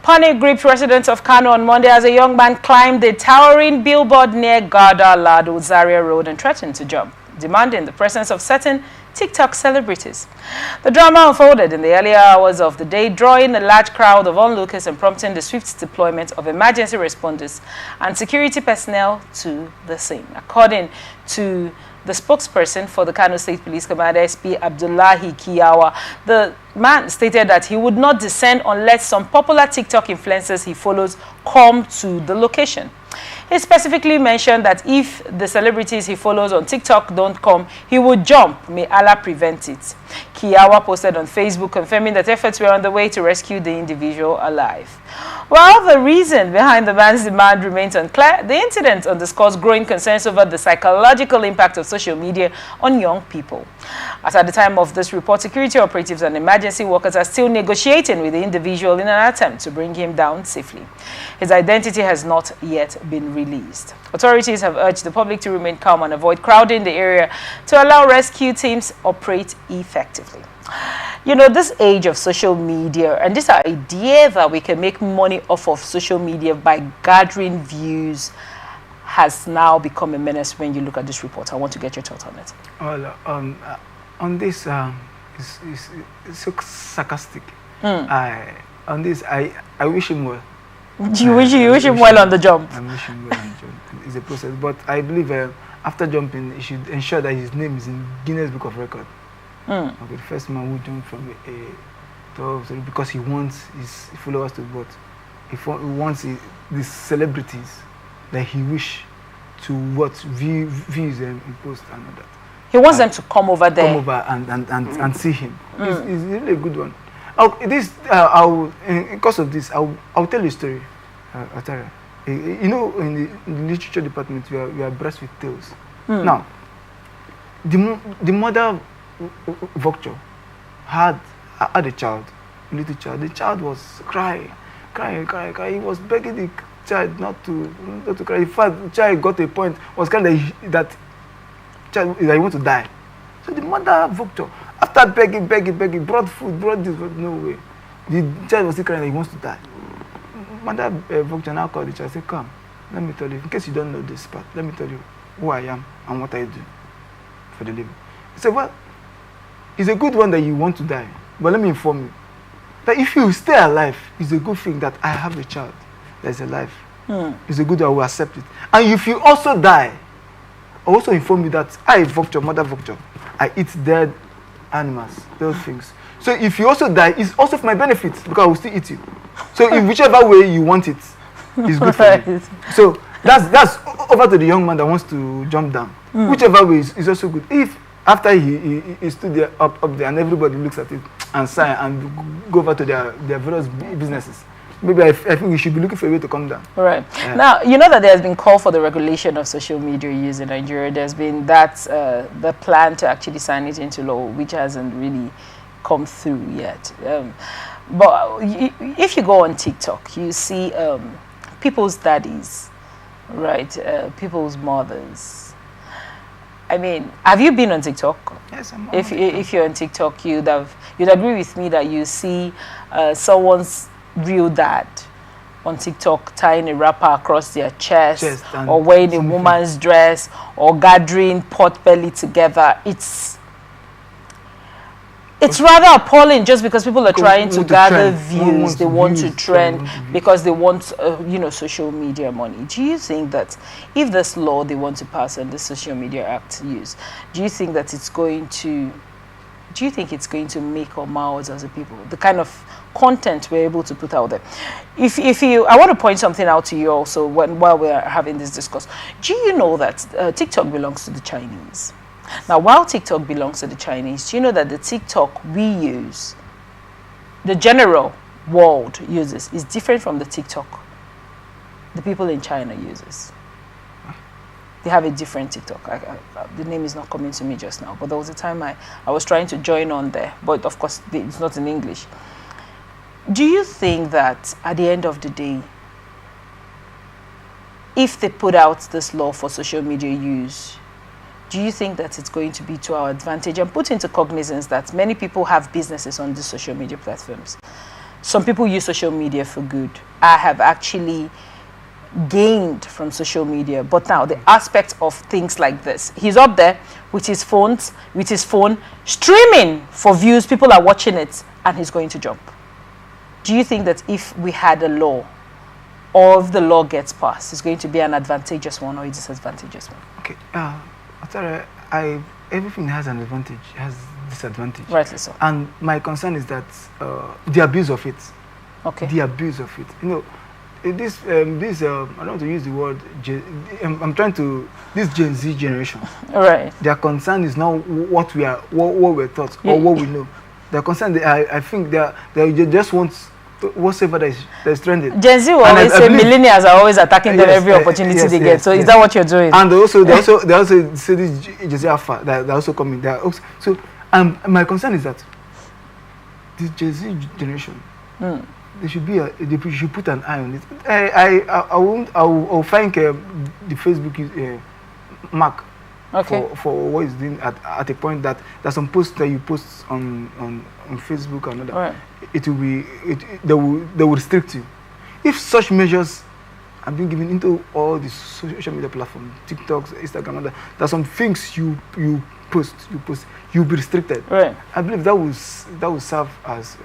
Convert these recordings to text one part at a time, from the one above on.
Panic gripped residents of Kano on Monday as a young man climbed a towering billboard near Gadar Lado, Zaria Road and threatened to jump, demanding the presence of certain TikTok celebrities. The drama unfolded in the earlier hours of the day, drawing a large crowd of onlookers and prompting the swift deployment of emergency responders and security personnel to the scene. According to the spokesperson for the Kano State Police Commander, SP Abdullahi Kiyawa, the man stated that he would not descend unless some popular TikTok influencers he follows come to the location. He specifically mentioned that if the celebrities he follows on TikTok don't come, he would jump. May Allah prevent it. Kiyawa posted on Facebook confirming that efforts were on the way to rescue the individual alive. While the reason behind the man's demand remains unclear, the incident underscores growing concerns over the psychological impact of social media on young people. As at the time of this report, security operatives and emergency workers are still negotiating with the individual in an attempt to bring him down safely. His identity has not yet been released. Authorities have urged the public to remain calm and avoid crowding the area to allow rescue teams operate effectively. You know, this age of social media and this idea that we can make money off of social media by gathering views has now become a menace when you look at this report. I want to get your thoughts on it. Well, on this, it's so sarcastic. On this, I wish him well. You wish him well on the jump. I wish him well on the jump. It's a process, but I believe after jumping, he should ensure that his name is in Guinness Book of Record. Okay, the first man who jumped from a 12, because he wants his followers to vote. He wants the celebrities that he wish to views and post and all that. He wants them to come over there. Come over and see him. It's really a good one. In course of this, I'll tell you a story, Ataria. You know, in the literature department, we are blessed with tales. Now, the mother vulture had a child, a little child. The child was crying. He was begging the child not to cry. In fact, the child got to a point was kind of that child that he want to die. So the mother vulture, after begging, brought food, brought this, but no way. The child was still crying that he wants to die. Mother vulture now called the child and said, "Come, let me tell you, in case you don't know this part, let me tell you who I am and what I do for the living." He said, "Well, it's a good one that you want to die, but let me inform you that if you stay alive, it's a good thing that I have a child that is alive. It's a good that I will accept it. And if you also die, I also inform you that I, vulture, mother vulture, I eat dead animals, those things. So if you also die, it's also for my benefit because I will still eat you. So in whichever way you want it, it's good for you." So that's over to the young man that wants to jump down. Whichever way is also good. If after he stood there up there and everybody looks at it and sigh and go over to their various businesses, maybe I think we should be looking for a way to come down. Right. Now, you know that there has been call for the regulation of social media use in Nigeria. There's been the plan to actually sign it into law, which hasn't really come through yet. But if you go on TikTok, you see people's daddies, right? People's mothers. I mean, have you been on TikTok? Yes, I'm on If you're on TikTok, you'd agree with me that you see someone's real dad on TikTok tying a wrapper across their chest or wearing a woman's dress or gathering pot belly together. It's rather appalling just because people are trying to gather views. They want to trend because they want, social media money. Do you think that if this law they want to pass and the Social Media Act use, do you think it's going to make or mar us as a people? The kind of content we're able to put out there. I want to point something out to you also while we're having this discourse. Do you know that TikTok belongs to the Chinese? Now, while TikTok belongs to the Chinese, do you know that the TikTok we use, the general world uses, is different from the TikTok the people in China uses? They have a different TikTok. The name is not coming to me just now, but there was a time I was trying to join on there, but of course it's not in English. Do you think that at the end of the day, if they put out this law for social media use, do you think that it's going to be to our advantage and put into cognizance that many people have businesses on these social media platforms? some people use social media for good. I have actually gained from social media, but now the aspect of things like this, he's up there with his phone streaming for views, people are watching it, and he's going to jump. Do you think that if we had a law, or if the law gets passed, it's going to be an advantageous one or a disadvantageous one? Okay, everything has an advantage, has disadvantage. Rightly so. And my concern is that the abuse of it. Okay. The abuse of it. You know, this I don't want to use the word. I'm trying to this Gen Z generation. Right. Their concern is now what we're taught or what we know. Their concern, I think they just want whatever that is trending. Gen Z will always say millennials are always attacking them every opportunity they get. So is that what you're doing? And they also say this Gen Z Alpha that also coming. So my concern is that this Gen Z generation, they should put an eye on it. I will thank the Facebook mark for what is doing at a point that there's some posts that you post on Facebook and all that. Right. They will restrict you. If such measures are being given into all the social media platforms, TikToks, Instagram, and that, there's some things you post, you'll be restricted. Right. I believe that will serve as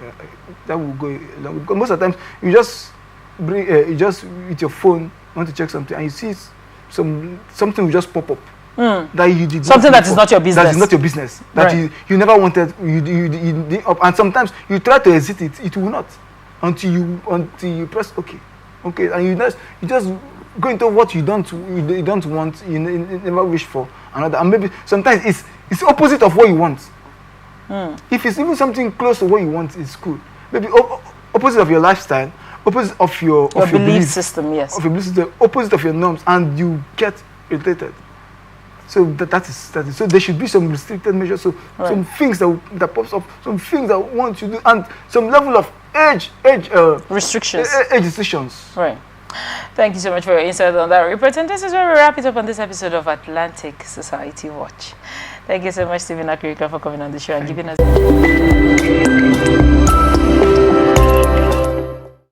that will go along. Because most of the time you just bring you just with your phone want to check something and you see something will just pop up. That you did something that is not your business. That is not your business. That you never wanted. You did up, and sometimes you try to exit it. It will not until you press OK, and you just go into what you don't want. You never wish for another, and maybe sometimes it's opposite of what you want. If it's even something close to what you want, it's cool. Maybe opposite of your lifestyle, opposite of your belief system, yes. Of your belief system, opposite of your norms, and you get irritated. So that is. So there should be some restricted measures. So some things that pops up, some things that want to do, and some level of age restrictions. Age restrictions. Right. Thank you so much for your insight on that report. And this is where we wrap it up on this episode of Atlantic Society Watch. Thank you so much, Stephen Akrika, for coming on the show and giving us.